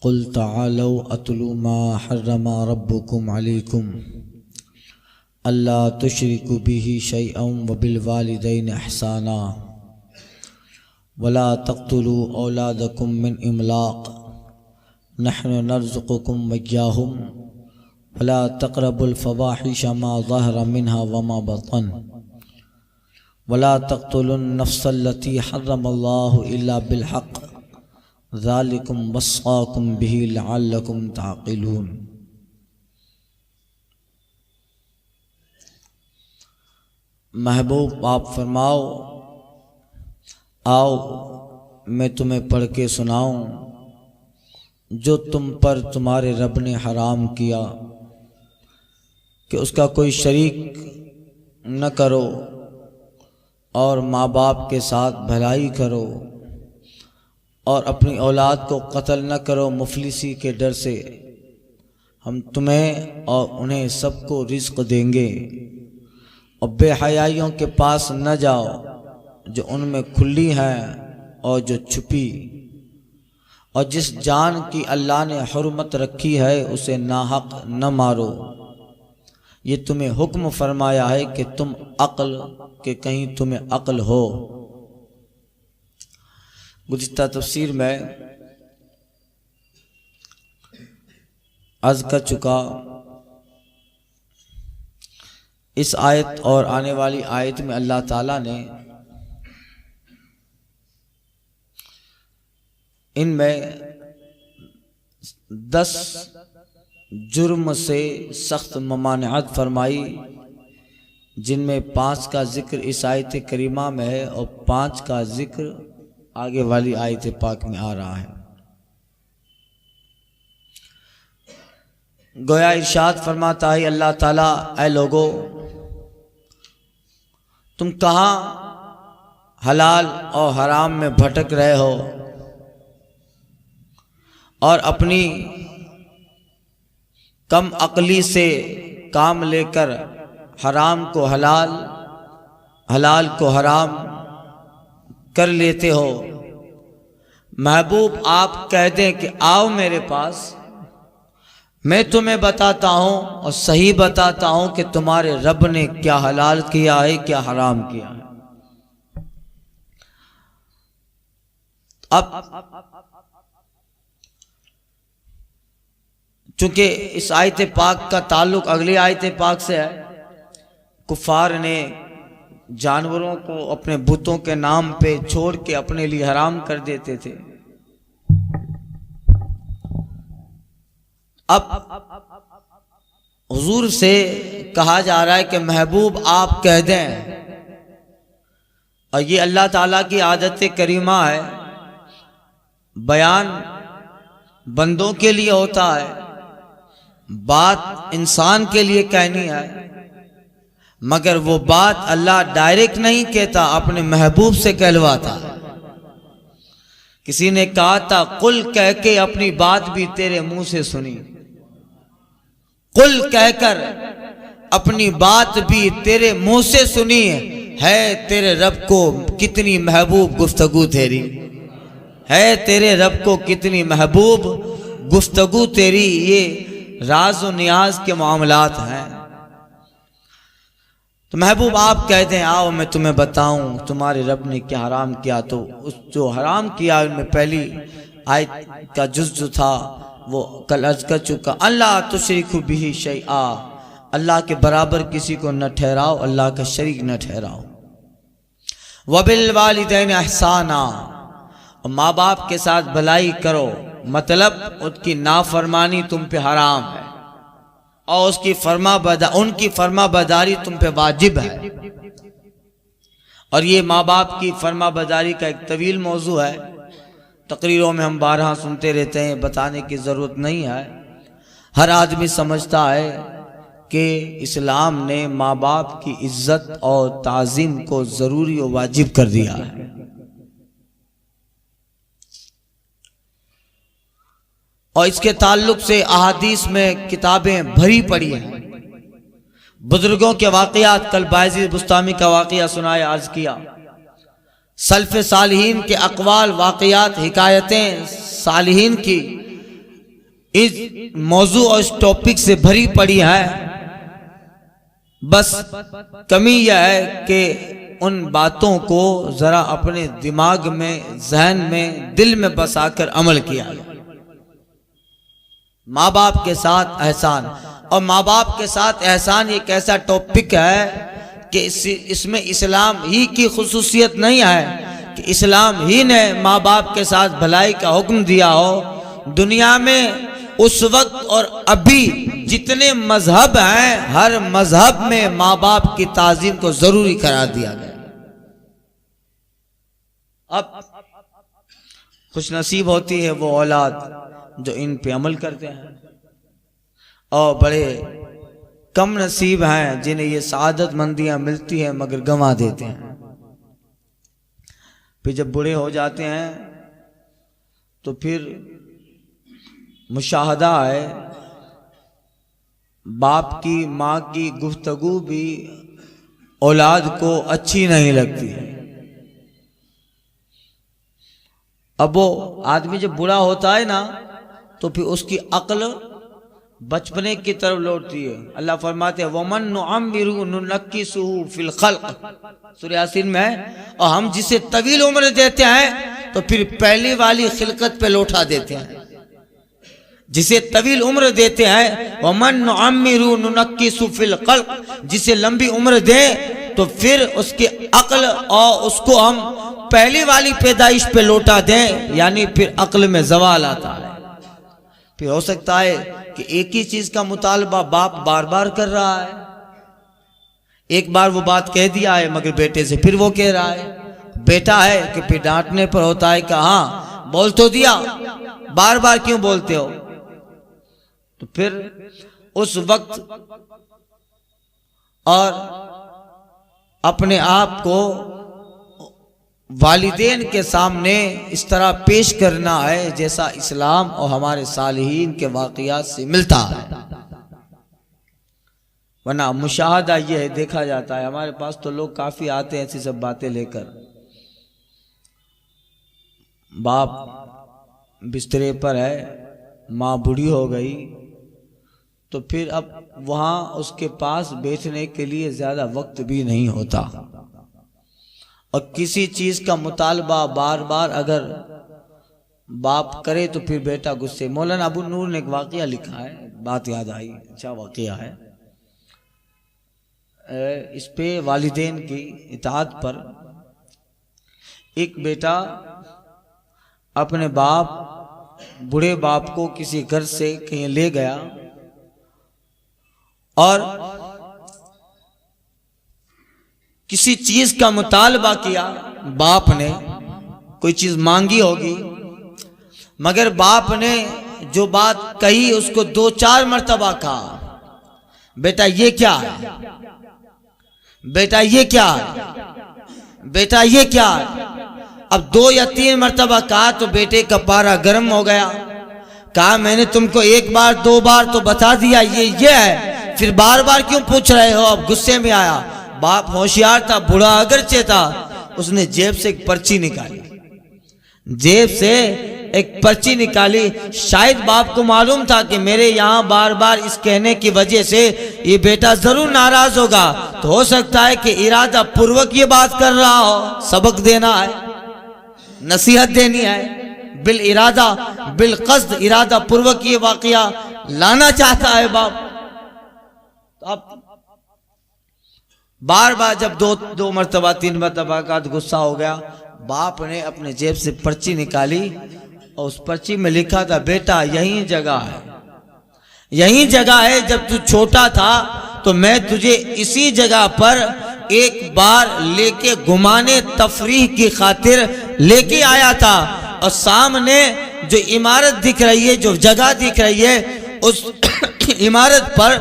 قل تعالوا اتلوا ما حرم ربكم عليكم الا تشركوا به شيئا وبالوالدين احسانا ولا تقتلوا اولادكم من املاق نحن نرزقكم واياهم ولا تقربوا الفواحش ما ظهر منها وما بطن ولا تقتلوا النفس التي حرم الله الا بالحق ذالکم وصاکم بہ لعلکم تعقلون۔ محبوب آپ فرماؤ آؤ میں تمہیں پڑھ کے سناؤں جو تم پر تمہارے رب نے حرام کیا کہ اس کا کوئی شریک نہ کرو اور ماں باپ کے ساتھ بھلائی کرو اور اپنی اولاد کو قتل نہ کرو مفلسی کے ڈر سے، ہم تمہیں اور انہیں سب کو رزق دیں گے، اور بے حیائیوں کے پاس نہ جاؤ جو ان میں کھلی ہیں اور جو چھپی، اور جس جان کی اللہ نے حرمت رکھی ہے اسے ناحق نہ مارو، یہ تمہیں حکم فرمایا ہے کہ تم عقل کہ کہیں تمہیں عقل ہو۔ گزشتہ تفسیر میں عرض کر چکا، اس آیت اور آنے والی آیت میں اللہ تعالیٰ نے ان میں 10 جرم سے سخت ممانعت فرمائی، جن میں 5 کا ذکر اس آیت کریمہ میں ہے اور 5 کا ذکر آگے والی آیت پاک میں آ رہا ہے۔ گویا ارشاد فرماتا ہے اللہ تعالیٰ، اے لوگو تم کہاں حلال اور حرام میں بھٹک رہے ہو اور اپنی کم عقلی سے کام لے کر حرام کو حلال، حلال کو حرام کر لیتے ہو۔ محبوب آپ کہہ دیں کہ آؤ میرے پاس، میں تمہیں بتاتا ہوں اور صحیح بتاتا ہوں کہ تمہارے رب نے کیا حلال کیا ہے کیا حرام کیا ہے۔ اب چونکہ اس آیت پاک کا تعلق اگلی آیت پاک سے ہے، کفار نے جانوروں کو اپنے بتوں کے نام پہ چھوڑ کے اپنے لیے حرام کر دیتے تھے۔ اب حضور سے کہا جا رہا ہے کہ محبوب آپ کہہ دیں، اور یہ اللہ تعالیٰ کی عادت کریمہ ہے، بیان بندوں کے لیے ہوتا ہے، بات انسان کے لیے کہنی ہے، مگر وہ بات اللہ ڈائریکٹ نہیں کہتا، اپنے محبوب سے کہلواتا ہے۔ کسی نے کہا تھا قل کہہ کے اپنی بات بھی تیرے منہ سے سنی، قل کہہ کر اپنی بات بھی تیرے منہ سے سنی ہے تیرے رب کو کتنی محبوب گفتگو تیری، ہے تیرے رب کو کتنی محبوب گفتگو تیری۔ یہ راز و نیاز کے معاملات ہیں۔ تو محبوب آپ کہتے ہیں آؤ میں تمہیں بتاؤں تمہارے رب نے کیا حرام کیا۔ تو اس جو حرام کیا ان میں پہلی آیت کا جز جو تھا وہ کل عرض کر چکا، اللہ تشرکوا بہ شیئا، اللہ کے برابر کسی کو نہ ٹھہراؤ، اللہ کا شریک نہ ٹھہراؤ۔ وبالوالدین احسانا، اور ماں باپ کے ساتھ بھلائی کرو، مطلب ان کی نافرمانی تم پہ حرام ہے اور ان کی فرما برداری تم پہ واجب ہے۔ اور یہ ماں باپ کی فرما برداری کا ایک طویل موضوع ہے، تقریروں میں ہم بارہا سنتے رہتے ہیں، بتانے کی ضرورت نہیں ہے۔ ہر آدمی سمجھتا ہے کہ اسلام نے ماں باپ کی عزت اور تعظیم کو ضروری و واجب کر دیا ہے۔ اور اس کے تعلق سے احادیث میں کتابیں بھری پڑی ہیں، بزرگوں کے واقعات، کل بایزید بستامی کا واقعہ سنایا، عرض کیا، سلف صالحین کے اقوال، واقعات، حکایتیں صالحین کی اس موضوع اور اس ٹاپک سے بھری پڑی ہے، بس کمی یہ ہے کہ ان باتوں کو ذرا اپنے دماغ میں، ذہن میں، دل میں بسا کر عمل کیا ہے۔ ماں باپ کے ساتھ احسان، اور ماں باپ کے ساتھ احسان ایک ایسا ٹاپک ہے کہ اس میں اسلام ہی کی خصوصیت نہیں ہے کہ اسلام ہی نے ماں باپ کے ساتھ بھلائی کا حکم دیا ہو۔ دنیا میں اس وقت اور ابھی جتنے مذہب ہیں، ہر مذہب میں ماں باپ کی تعظیم کو ضروری قرار دیا گیا۔ اب خوش نصیب ہوتی ہے وہ اولاد جو ان پہ عمل کرتے ہیں، اور بڑے کم نصیب ہیں جنہیں یہ سعادت مندیاں ملتی ہیں مگر گنوا دیتے ہیں۔ پھر جب بوڑھے ہو جاتے ہیں تو پھر مشاہدہ ہے، باپ کی ماں کی گفتگو بھی اولاد کو اچھی نہیں لگتی ہے۔ اب وہ آدمی جب بوڑھا ہوتا ہے نا تو پھر اس کی عقل بچپنے کی طرف لوٹتی ہے۔ اللہ فرماتے ہیں وَمَن نُعَمِّرُ نُنَكِّسُهُ فِي الْخَلْقِ، سورہ یاسین میں، اور ہم جسے طویل عمر دیتے ہیں تو پھر پہلی والی خلقت پہ لوٹا دیتے ہیں۔ جسے طویل عمر دیتے ہیں وَمَن نُعَمِّرُ نُنَكِّسُهُ فِي الْخَلْقِ، جسے لمبی عمر دیں تو پھر اس کی عقل اور اس کو ہم پہلی والی پیدائش پہ لوٹا دیں، یعنی پھر عقل میں زوال آتا ہے۔ پھر ہو سکتا ہے کہ ایک ہی چیز کا مطالبہ باپ بار بار کر رہا ہے، ایک بار وہ بات کہہ دیا ہے مگر بیٹے سے پھر وہ کہہ رہا ہے، بیٹا ہے کہ پھر ڈانٹنے پر ہوتا ہے کہ ہاں بول تو دیا، بار بار کیوں بولتے ہو؟ تو پھر اس وقت اور اپنے آپ کو والدین کے سامنے اس طرح پیش کرنا ہے جیسا اسلام اور ہمارے صالحین کے واقعات سے ملتا ہے۔ ورنہ مشاہدہ یہ ہے، دیکھا جاتا ہے، ہمارے پاس تو لوگ کافی آتے ہیں ایسی سب باتیں لے کر، باپ بسترے پر ہے، ماں بوڑھی ہو گئی، تو پھر اب وہاں اس کے پاس بیٹھنے کے لیے زیادہ وقت بھی نہیں ہوتا، اور کسی چیز کا مطالبہ بار بار اگر باپ کرے تو پھر بیٹا غصے۔ مولانا ابو نور نے ایک واقعہ لکھا ہے، بات یاد آئی، اچھا واقعہ ہے، اس پہ والدین کی اطاعت پر۔ ایک بیٹا اپنے باپ، بوڑھے باپ کو کسی گھر سے کہیں لے گیا اور کسی چیز کا مطالبہ کیا، باپ نے کوئی چیز مانگی ہوگی، مگر باپ نے جو بات کہی اس کو 2-4 مرتبہ کہا، بیٹا یہ کیا ہے، بیٹا یہ کیا ہے، بیٹا یہ کیا ہے۔ اب 2 یا 3 مرتبہ کہا تو بیٹے کا پارا گرم ہو گیا، کہا میں نے تم کو 1 بار 2 بار تو بتا دیا یہ ہے، پھر بار بار کیوں پوچھ رہے ہو؟ اب غصے میں آیا۔ باپ ہوشیار تھا، بوڑھا اگرچہ تھا، اس نے جیب سے ایک پرچی نکالی، جیب سے ایک پرچی نکالی۔ شاید باپ کو معلوم تھا کہ میرے یہاں بار بار اس کہنے کی وجہ سے یہ بیٹا ضرور ناراض ہوگا، تو ہو سکتا ہے کہ ارادہ پوروک یہ بات کر رہا ہو، سبق دینا ہے، نصیحت دینی ہے، بالارادہ بالقصد ارادہ پوروک یہ واقعہ لانا چاہتا ہے باپ۔ اب بار بار جب 2 مرتبہ 3 مرتبہ کا غصہ ہو گیا، باپ نے اپنے جیب سے پرچی نکالی اور اس پرچی میں لکھا تھا بیٹا یہی جگہ ہے، یہی جگہ ہے، جب تو چھوٹا تھا تو میں تجھے اسی جگہ پر ایک بار لے کے گھمانے تفریح کی خاطر لے کے آیا تھا، اور سامنے جو عمارت دکھ رہی ہے، جو جگہ دکھ رہی ہے، اس عمارت پر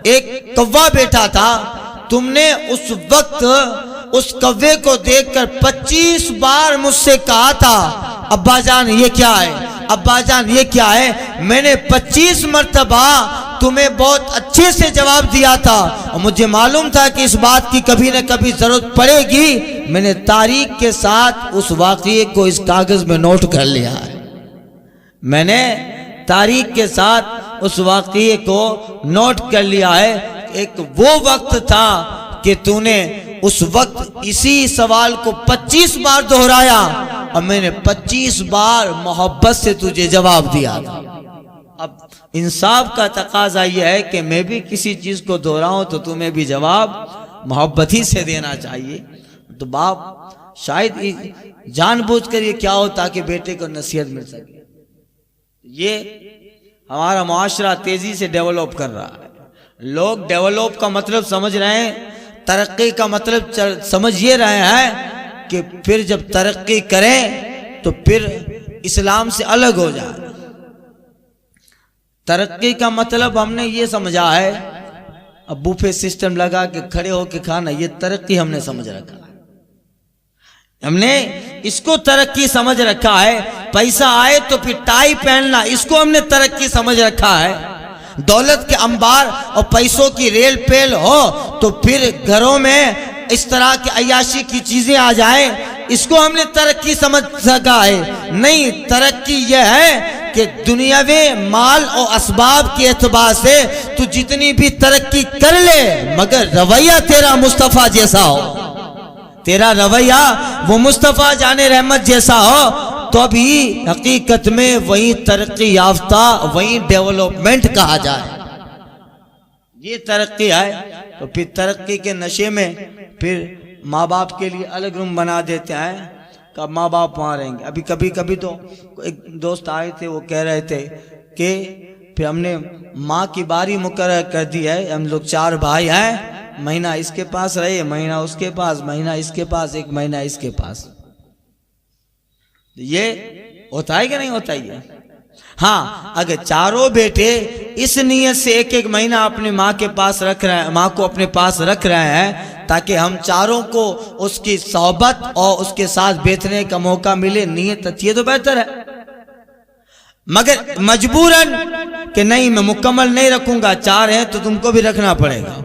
ایک کوا بیٹھا تھا، تم نے اس وقت اس کوے کو دیکھ کر 25 بار مجھ سے کہا تھا ابا جان یہ کیا ہے، ابا جان یہ کیا ہے۔ میں نے 25 مرتبہ تمہیں بہت اچھے سے جواب دیا تھا، اور مجھے معلوم تھا کہ اس بات کی کبھی نہ کبھی ضرورت پڑے گی۔ میں نے تاریخ کے ساتھ اس واقعے کو اس کاغذ میں نوٹ کر لیا ہے، میں نے تاریخ کے ساتھ اس واقعے کو نوٹ کر لیا ہے۔ ایک وہ وقت تھا کہ تو نے اس وقت اسی سوال کو 25 بار دہرایا اور میں نے 25 بار محبت سے تجھے جواب دیا تھا۔ اب انصاف کا تقاضا یہ ہے کہ میں بھی کسی چیز کو دہراؤں تو تمہیں بھی جواب محبت ہی سے دینا چاہیے۔ تو باپ شاید جان بوجھ کر یہ کیا ہو تاکہ بیٹے کو نصیحت مل سکے۔ یہ ہمارا معاشرہ تیزی سے ڈیولپ کر رہا ہے۔ لوگ ڈیولپ کا مطلب سمجھ رہے ہیں، ترقی کا مطلب سمجھ یہ رہے ہیں کہ پھر جب ترقی کریں تو پھر اسلام سے الگ ہو جائے۔ ترقی کا مطلب ہم نے یہ سمجھا ہے، اب بوفے سسٹم لگا کے کھڑے ہو کے کھانا، یہ ترقی ہم نے سمجھ رکھا ہے۔ ہم نے اس کو ترقی سمجھ رکھا ہے۔ پیسہ آئے تو پھر ٹائی پہننا، اس کو ہم نے ترقی سمجھ رکھا ہے۔ دولت کے انبار اور پیسوں کی ریل پیل ہو تو پھر گھروں میں اس طرح کی عیاشی کی چیزیں آ جائیں، اس کو ہم نے ترقی سمجھ سکا ہے۔ نہیں، ترقی یہ ہے کہ دنیاوی مال اور اسباب کے اعتبار سے تو جتنی بھی ترقی کر لے مگر رویہ تیرا مصطفیٰ جیسا ہو، تیرا رویہ وہ مصطفیٰ جان رحمت جیسا ہو، تو ابھی حقیقت میں وہی ترقی یافتہ، وہی ڈیولپمنٹ کہا جائے۔ یہ ترقی ہے۔ تو پھر ترقی کے نشے میں پھر ماں باپ کے لیے الگ روم بنا دیتے ہیں کہ ماں باپ وہاں رہیں گے۔ ابھی کبھی تو ایک دوست آئے تھے، وہ کہہ رہے تھے کہ پھر ہم نے ماں کی باری مقرر کر دی ہے، ہم لوگ 4 بھائی ہیں، مہینہ اس کے پاس رہے، مہینہ اس کے پاس، مہینہ اس کے پاس، ایک مہینہ اس کے پاس۔ یہ ہوتا ہے کہ نہیں ہوتا ہے؟ ہاں، اگر چاروں بیٹے اس نیت سے ایک ایک مہینہ اپنی ماں کے پاس رکھ رہے ہیں، ماں کو اپنے پاس رکھ رہے ہیں تاکہ ہم چاروں کو اس کی صحبت اور اس کے ساتھ بیٹھنے کا موقع ملے، نیت اچھی ہے تو بہتر ہے۔ مگر مجبوراً کہ نہیں میں مکمل نہیں رکھوں گا، 4 ہیں تو تم کو بھی رکھنا پڑے گا،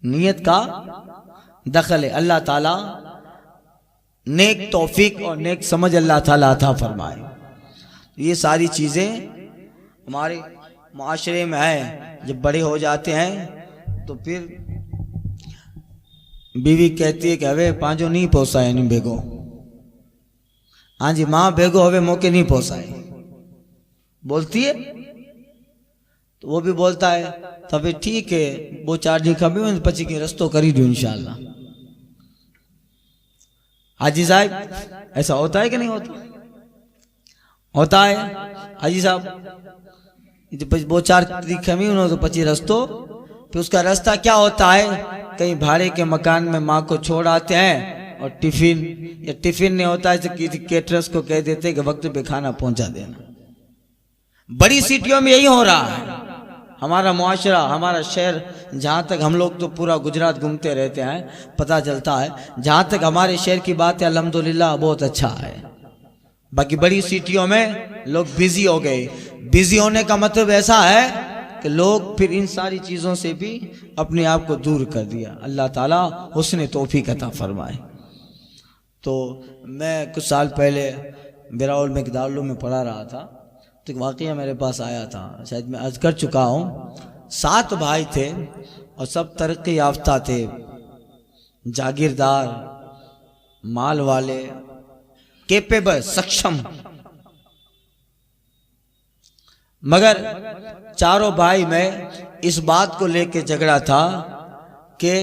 نیت کا دخل ہے۔ اللہ تعالیٰ نیک توفیق اور نیک سمجھ اللہ تعالیٰ عطا فرمائے۔ یہ ساری چیزیں ہمارے معاشرے میں ہیں۔ جب بڑے ہو جاتے ہیں تو پھر بیوی کہتی ہے کہ ہوے پانچوں نہیں پہنچائے نہیں بیگو، ہاں جی ماں بیگو ہوے موقع نہیں پہنچائے بولتی ہے، تو وہ بھی بولتا ہے تو پھر ٹھیک ہے، وہ 4 دن کبھی میں پچی کے رستوں کری دوں انشاءاللہ۔ حاجی صاحب ایسا ہوتا ہے کہ نہیں ہوتا؟ ہوتا ہے حاجی صاحب، وہ 4 دن کمی انہوں تو 25 رستوں، پھر اس کا راستہ کیا ہوتا ہے؟ کہیں بھاڑے کے مکان میں ماں کو چھوڑ آتے ہیں اور ٹفن نہیں ہوتا ہے تو کسی کیٹرس کو کہہ دیتے کہ وقت پہ کھانا پہنچا دینا۔ بڑی سٹیوں میں یہی ہو رہا ہے۔ ہمارا معاشرہ، ہمارا شہر، جہاں تک ہم لوگ تو پورا گجرات گھومتے رہتے ہیں، پتہ چلتا ہے جہاں تک ہمارے شہر کی بات ہے الحمدللہ بہت اچھا ہے۔ باقی بڑی سٹیوں میں لوگ بیزی ہو گئے۔ بیزی ہونے کا مطلب ایسا ہے کہ لوگ پھر ان ساری چیزوں سے بھی اپنے آپ کو دور کر دیا۔ اللہ تعالیٰ حسن توفیق عطا فرمائے۔ تو میں کچھ سال پہلے بیراول میں دارالعلوم میں پڑھا رہا تھا، تو ایک واقعہ میرے پاس آیا تھا، شاید میں عرض کر چکا ہوں۔ 7 بھائی تھے اور سب ترقی یافتہ تھے، جاگیردار، مال والے، کیپیبل، سکشم، مگر چاروں بھائی میں اس بات کو لے کے جھگڑا تھا کہ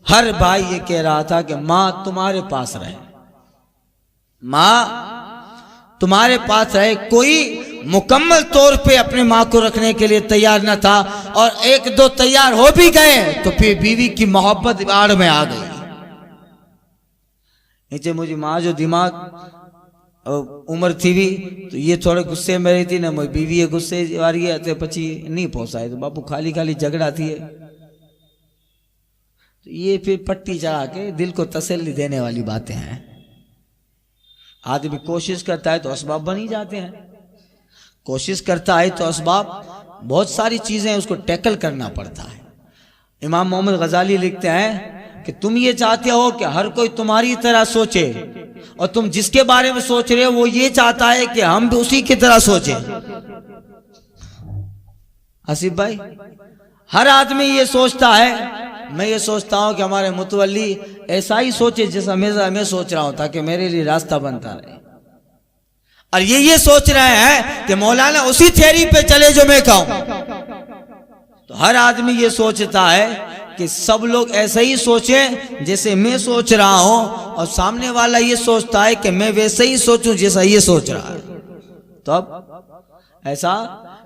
ہر بھائی یہ کہہ رہا تھا کہ ماں تمہارے پاس رہے، ماں تمہارے پاس رہے۔ کوئی مکمل طور پہ اپنے ماں کو رکھنے کے لیے تیار نہ تھا، اور 1-2 تیار ہو بھی گئے تو پھر بیوی کی محبت آڑ میں آ گئی۔ نیچے مجھے ماں جو دماغ عمر تھی بھی تو یہ تھوڑے غصے میں رہی تھی نا، مجھے بیوی ہے غصے واری ہے تو پچھی نہیں پہنچائے، تو باپو خالی جھگڑا تھی ہے، تو یہ پھر پٹی چڑھا کے دل کو تسلی دینے والی باتیں ہیں۔ آدمی کوشش کرتا ہے تو اسباب بن ہی جاتے ہیں، کوشش کرتا ہے تو اسباب، بہت ساری چیزیں اس کو ٹیکل کرنا پڑتا ہے۔ امام محمد غزالی لکھتے ہیں کہ تم یہ چاہتے ہو کہ ہر کوئی تمہاری طرح سوچے، اور تم جس کے بارے میں سوچ رہے ہو وہ یہ چاہتا ہے کہ ہم بھی اسی کی طرح سوچیں۔ حسیب بھائی، ہر آدمی یہ سوچتا ہے، میں یہ سوچتا ہوں کہ ہمارے متولی ایسا ہی سوچے جیسا میں سوچ رہا ہوں، تاکہ میرے لیے راستہ بنتا رہے، اور یہ سوچ رہے ہیں کہ مولانا اسی تھیوری پہ چلے جو میں کہوں۔ تو ہر آدمی یہ سوچتا ہے کہ سب لوگ ایسا ہی سوچیں جیسے میں سوچ رہا ہوں، اور سامنے والا یہ سوچتا ہے کہ میں ویسے ہی سوچوں جیسا یہ سوچ رہا ہے۔ تو اب ایسا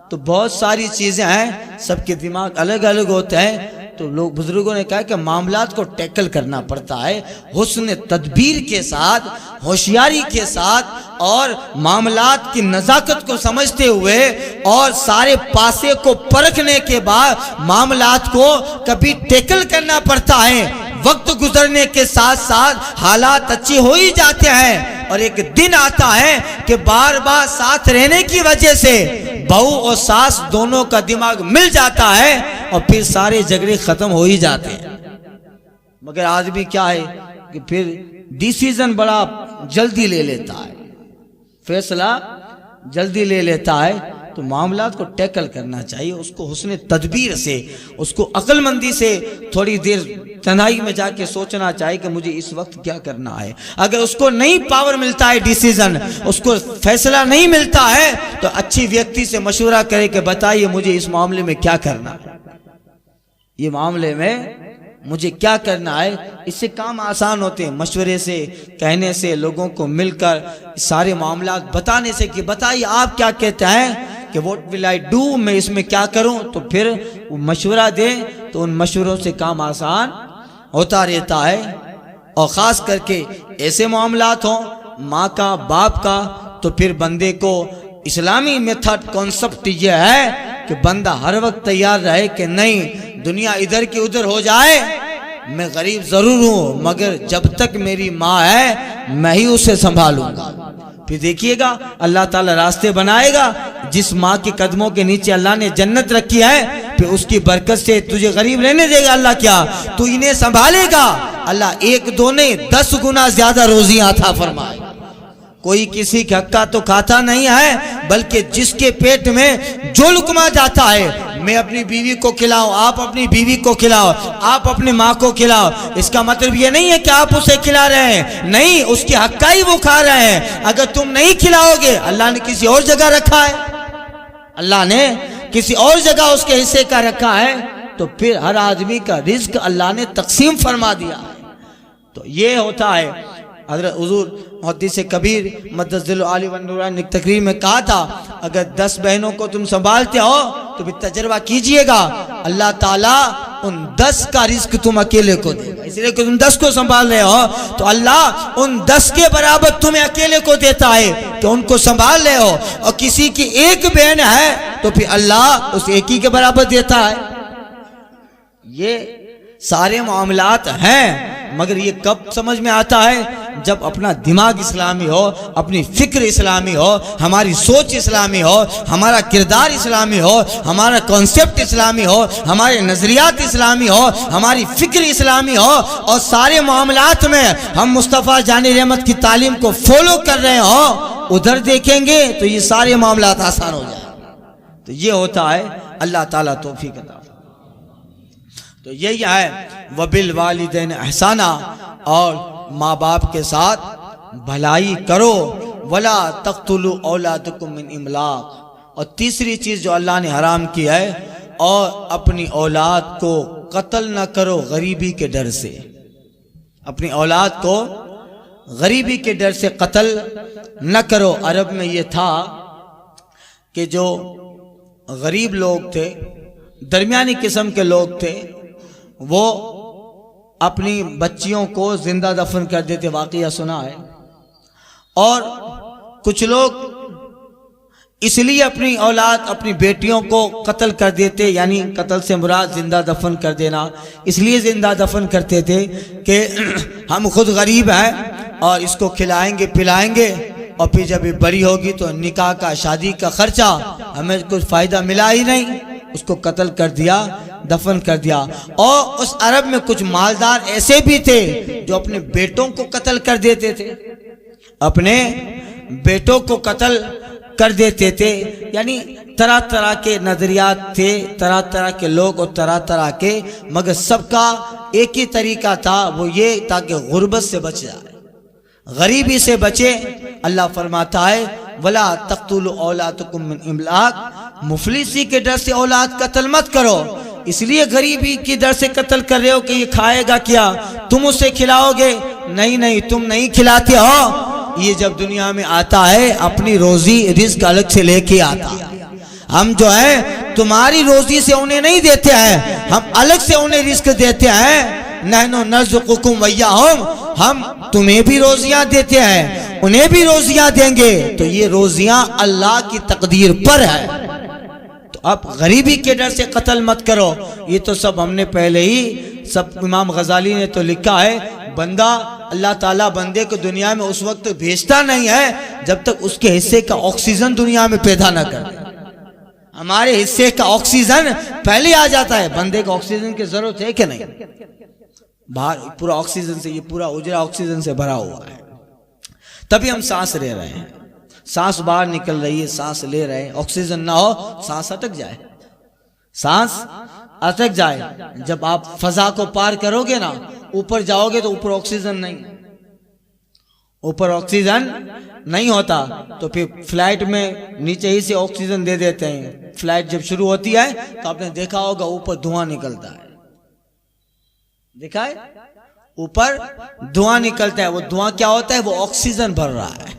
تو بہت ساری چیزیں ہیں، سب کے دماغ الگ الگ ہوتے ہیں، تو لوگ بزرگوں نے کہا کہ معاملات کو ٹیکل کرنا پڑتا ہے حسن تدبیر کے ساتھ، ہوشیاری کے ساتھ، اور معاملات کی نزاکت کو سمجھتے ہوئے، اور سارے پاسے کو پرکھنے کے بعد معاملات کو کبھی ٹیکل کرنا پڑتا ہے۔ وقت گزرنے کے ساتھ ساتھ حالات اچھے ہو ہی جاتے ہیں، اور ایک دن آتا ہے کہ بار بار ساتھ رہنے کی وجہ سے بہو اور ساس دونوں کا دماغ مل جاتا ہے، اور پھر سارے جھگڑے ختم ہو ہی جاتے ہیں۔ مگر آدمی کیا ہے کہ پھر ڈیسیزن بڑا جلدی لے لیتا ہے، فیصلہ جلدی لے لیتا ہے۔ تو معاملات کو ٹیکل کرنا چاہیے، اس کو حسن تدبیر سے، اس کو عقل مندی سے تھوڑی دیر تنہائی میں جا کے سوچنا چاہیے کہ مجھے اس وقت کیا کرنا ہے۔ اگر اس کو نہیں پاور ملتا ہے ڈیسیزن، اس کو فیصلہ نہیں ملتا ہے، تو اچھی ویکتی سے مشورہ کرے کہ بتائیے مجھے اس معاملے میں کیا کرنا ہے، یہ معاملے میں مجھے کیا کرنا ہے۔ اس سے کام آسان ہوتے ہیں، مشورے سے، کہنے سے، لوگوں کو مل کر سارے معاملات بتانے سے کہ بتائیے آپ کیا کہتے ہیں کہ what will I do، میں اس میں کیا کروں، تو پھر وہ مشورہ دیں، تو ان مشوروں سے کام آسان ہوتا رہتا ہے۔ اور خاص کر کے ایسے معاملات ہوں ماں کا، باپ کا، تو پھر بندے کو اسلامی میتھڈ کانسپٹ یہ ہے کہ بندہ ہر وقت تیار رہے کہ نہیں، دنیا ادھر کی ادھر ہو جائے، میں غریب ضرور ہوں، مگر جب تک میری ماں ہے میں ہی اسے سنبھالوں گا۔ پھر دیکھیے گا اللہ تعالیٰ راستے بنائے گا۔ جس ماں کے قدموں کے نیچے اللہ نے جنت رکھی ہے، پھر اس کی برکت سے تجھے غریب رہنے دے گا اللہ، کیا تو انہیں سنبھالے گا، اللہ 1 2 نہیں 10 گنا زیادہ روزیاں عطا فرمائے۔ کوئی کسی کا حق تو کھاتا نہیں ہے، بلکہ جس کے پیٹ میں جو لقمہ جاتا ہے، میں اپنی بیوی کو کھلاؤں، آپ اپنی بیوی کو کھلاؤ، آپ اپنی ماں کو کھلاؤ، اس کا مطلب یہ نہیں ہے کہ آپ اسے کھلا رہے ہیں، نہیں، اس کے حق کا ہی وہ کھا رہے ہیں۔ اگر تم نہیں کھلاؤ گے، اللہ نے کسی اور جگہ رکھا ہے، اللہ نے کسی اور جگہ اس کے حصے کا رکھا ہے، تو پھر ہر آدمی کا رزق اللہ نے تقسیم فرما دیا ہے۔ تو یہ ہوتا ہے۔ حضرت حضور محدث کبیر مدث ذل عالی والنورانی نے ایک تقریر میں کہا تھا، اگر 10 بہنوں کو تم سنبھالتے ہو تو پھر تجربہ کیجئے گا، اللہ تعالیٰ ان 10 کا رزق تم اکیلے کو دے گا۔ اس لیے کہ تم 10 کو سنبھال رہے ہو تو اللہ ان 10 کے برابر تمہیں اکیلے کو دیتا ہے کہ ان کو سنبھال رہے ہو، اور کسی کی 1 بہن ہے تو پھر اللہ اس 1 ہی کے برابر دیتا ہے۔ یہ سارے معاملات ہیں، مگر یہ کب سمجھ میں آتا ہے؟ جب اپنا دماغ اسلامی ہو، اپنی فکر اسلامی ہو، ہماری سوچ اسلامی ہو، ہمارا کردار اسلامی ہو، ہمارا کانسیپٹ اسلامی ہو، ہمارے نظریات اسلامی ہو، ہماری فکر اسلامی ہو، اور سارے معاملات میں ہم مصطفیٰ جان رحمت کی تعلیم کو فالو کر رہے ہوں، ادھر دیکھیں گے تو یہ سارے معاملات آسان ہو جائیں۔ تو یہ ہوتا ہے، اللہ تعالیٰ توفیق عطا فرمائے۔ تو یہی ہے وَبِالْوَالِدَيْنِ احسانا، اور ماں باپ کے ساتھ بھلائی کرو، وَلَا تَقْتُلُوا أَوْلَادَكُم مِّنْ إِمْلَاقٍ، اور تیسری چیز جو اللہ نے حرام کی ہے، اور اپنی اولاد کو قتل نہ کرو غریبی کے ڈر سے، اپنی اولاد کو غریبی کے ڈر سے قتل نہ کرو۔ عرب میں یہ تھا کہ جو غریب لوگ تھے، درمیانی قسم کے لوگ تھے، وہ اپنی بچیوں کو زندہ دفن کر دیتے، واقعہ سنا ہے۔ اور کچھ لوگ اس لیے اپنی اولاد، اپنی بیٹیوں کو قتل کر دیتے، یعنی قتل سے مراد زندہ دفن کر دینا، اس لیے زندہ دفن کرتے تھے کہ ہم خود غریب ہیں اور اس کو کھلائیں گے پلائیں گے، اور پھر جب یہ بڑی ہوگی تو نکاح کا، شادی کا خرچہ ہمیں کچھ فائدہ ملا ہی نہیں، اس کو قتل کر دیا دفن کر دیا۔ اور اس عرب میں کچھ مالدار ایسے بھی تھے جو اپنے بیٹوں کو قتل کر دیتے تھے، اپنے بیٹوں کو قتل کر دیتے تھے۔ یعنی طرح طرح کے نظریات تھے، طرح طرح کے لوگ اور طرح طرح کے، مگر سب کا ایک ہی طریقہ تھا، وہ یہ تاکہ غربت سے بچ جائے، غریبی سے بچے۔ اللہ فرماتا ہے وَلَا تَقْتُلُوا أَوْلَادَكُم مِّنْ إِمْلَاقٍ، مفلسی کے ڈر سے اولاد قتل مت کرو۔ اس لیے غریبی کی ڈر سے قتل کر رہے ہو کہ یہ کھائے گا کیا، تم اسے کھلاؤ گے؟ نہیں، تم نہیں کھلاتے ہو۔ یہ جب دنیا میں آتا ہے اپنی روزی رزق الگ سے لے کے آتا ہے۔ ہم جو ہے تمہاری روزی سے انہیں نہیں دیتے ہیں، ہم الگ سے انہیں رزق دیتے ہیں۔ نحن نرزقکم وإیاہم، ہم تمہیں بھی روزیاں دیتے ہیں، انہیں بھی روزیاں دیں گے۔ تو یہ روزیاں اللہ کی تقدیر پر ہے۔ تو اب غریبی کے ڈر سے قتل مت کرو۔ یہ تو سب ہم نے پہلے ہی سب، امام غزالی نے تو لکھا ہے، بندہ اللہ تعالیٰ بندے کو دنیا میں اس وقت بھیجتا نہیں ہے جب تک اس کے حصے کا آکسیجن دنیا میں پیدا نہ کر۔ ہمارے حصے کا آکسیجن پہلے آ جاتا ہے۔ بندے کو آکسیجن کی ضرورت ہے کہ نہیں؟ باہر پورا آکسیجن سے، یہ پورا اجرا آکسیجن سے بھرا ہوا ہے، تبھی ہم سانس لے رہے ہیں۔ سانس باہر نکل رہی ہے، سانس لے رہے ہیں، آکسیجن نہ ہو سانس اٹک جائے، سانس اٹک جائے۔ جب آپ فضا کو پار کرو گے نا، اوپر جاؤ گے تو اوپر آکسیجن نہیں، اوپر آکسیجن نہیں ہوتا، تو پھر فلائٹ میں نیچے ہی سے آکسیجن دے دیتے ہیں۔ فلائٹ جب شروع ہوتی ہے تو آپ نے دیکھا ہوگا اوپر دھواں نکلتا ہے، دیکھا ہے اوپر دھواں نکلتا ہے۔ وہ دھواں کیا ہوتا ہے؟ وہ آکسیجن بھر رہا ہے۔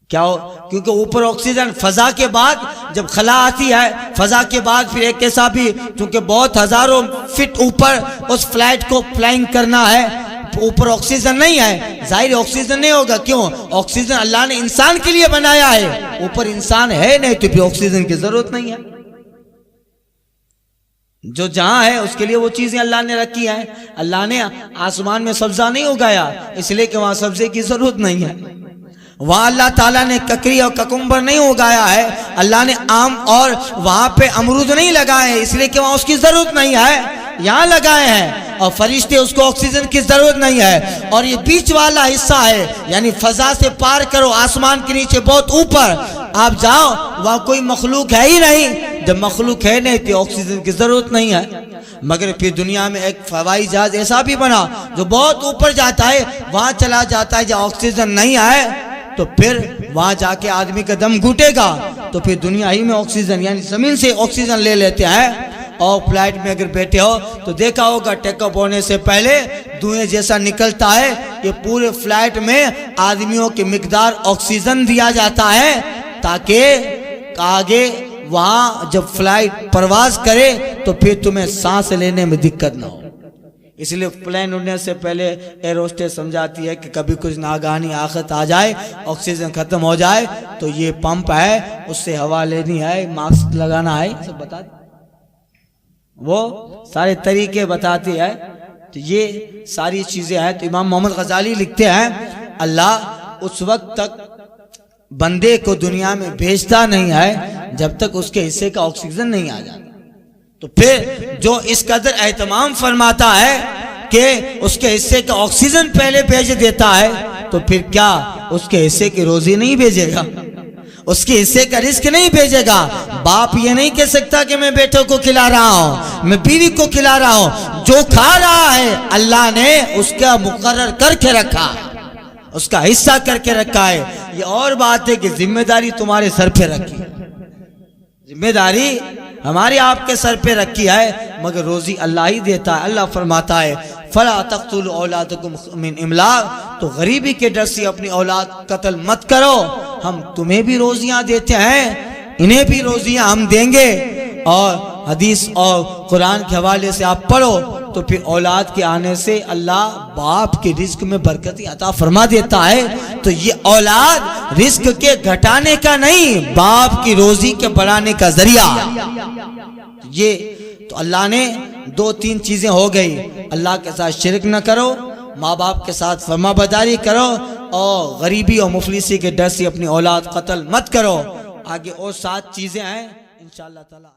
کیا ہو؟ کیونکہ اوپر آکسیجن، فضا کے بعد جب خلا آتی ہے، فضا کے بعد پھر ایک ایسا بھی، چونکہ بہت ہزاروں فٹ اوپر اس فلائٹ کو فلائنگ کرنا ہے، اوپر آکسیجن نہیں ہے، ظاہر آکسیجن نہیں ہوگا۔ کیوں؟ آکسیجن اللہ نے انسان کے لیے بنایا ہے، اوپر انسان ہے نہیں تو پھر آکسیجن کی ضرورت نہیں ہے۔ جو جہاں ہے اس کے لیے وہ چیزیں اللہ نے رکھی ہیں۔ اللہ نے آسمان میں سبزہ نہیں اگایا اس لیے کہ وہاں سبزے کی ضرورت نہیں ہے۔ وہاں اللہ تعالیٰ نے ککری اور ککمبر نہیں اگایا ہے، اللہ نے آم اور وہاں پہ امرود نہیں لگائے ہیں اس لیے کہ وہاں اس کی ضرورت نہیں ہے، یہاں لگائے ہیں۔ اور فرشتے، اس کو آکسیجن کی ضرورت نہیں ہے۔ اور یہ بیچ والا حصہ ہے، یعنی فضا سے پار کرو، آسمان کے نیچے بہت اوپر آپ جاؤ، وہاں کوئی مخلوق ہے ہی نہیں۔ جب مخلوق ہے نہیں تو آکسیجن کی ضرورت نہیں ہے۔ مگر پھر دنیا میں ایک ہوائی جہاز ایسا بھی بنا جو بہت اوپر جاتا ہے، وہاں چلا جاتا ہے جہاں آکسیجن نہیں ہے، تو پھر وہاں جا کے آدمی کا دم گھٹے گا، تو پھر دنیا ہی میں آکسیجن، یعنی زمین سے آکسیجن لے لیتے ہیں۔ اور فلائٹ میں اگر بیٹھے ہو تو دیکھا ہوگا ٹیک اپ ہونے سے پہلے دھوئیں جیسا نکلتا ہے، یہ پورے فلائٹ میں آدمیوں کی مقدار آکسیجن دیا جاتا ہے تاکہ آگے وہاں جب فلائٹ پرواز کرے تو پھر تمہیں سانس لینے میں دقت نہ ہو۔ اس لیے پلین اڑنے سے پہلے ایئر ہوسٹس سمجھاتی ہے کہ کبھی کچھ ناگہانی آفت آ جائے، آکسیجن ختم ہو جائے تو یہ پمپ ہے، اس سے ہوا لینی ہے، ماسک لگانا ہے، سب بتا دی، وہ سارے طریقے بتاتی ہے۔ تو یہ ساری چیزیں ہیں۔ تو امام محمد غزالی لکھتے ہیں اللہ اس وقت تک بندے کو دنیا میں بھیجتا نہیں ہے جب تک اس کے حصے کا آکسیجن نہیں آ جاتا۔ تو پھر جو اس قدر اہتمام فرماتا ہے کہ اس کے حصے کا آکسیجن پہلے بھیج دیتا ہے، تو پھر کیا اس کے حصے کی روزی نہیں بھیجے گا؟ اس کے حصے کا رزق نہیں بھیجے گا؟ باپ یہ نہیں کہہ سکتا کہ میں بیٹوں کو کھلا رہا ہوں، میں بیوی کو کھلا رہا ہوں۔ جو کھا رہا ہے اللہ نے اس کا مقرر کر کے رکھا ہے، اس کا حصہ کر کے رکھا ہے۔ یہ اور بات ہے کہ ذمہ داری تمہارے سر پہ رکھی ہے، ذمہ داری ہماری آپ کے سر پہ رکھی ہے، مگر روزی اللہ ہی دیتا ہے۔ اللہ فرماتا ہے فَلَا تَقْتُلُوا أَوْلَادَكُمْ مِنْ إِمْلَاقٍ، تو غریبی کے ڈر سے اپنی اولاد قتل مت کرو، ہم تمہیں بھی روزیاں دیتے ہیں، انہیں بھی روزیاں ہم دیں گے۔ اور حدیث اور قرآن کے حوالے سے آپ پڑھو تو پھر اولاد کے آنے سے اللہ باپ کے رزق میں برکتی عطا فرما دیتا ہے۔ تو یہ اولاد رزق کے گھٹانے کا نہیں، باپ کی روزی کے بڑھانے کا ذریعہ۔ یہ تو اللہ نے دو تین چیزیں ہو گئی، اللہ کے ساتھ شرک نہ کرو، ماں باپ کے ساتھ فرما برداری کرو، اور غریبی اور مفلسی کے ڈر سے اپنی اولاد قتل مت کرو۔ آگے اور 7 چیزیں ہیں انشاءاللہ تعالی۔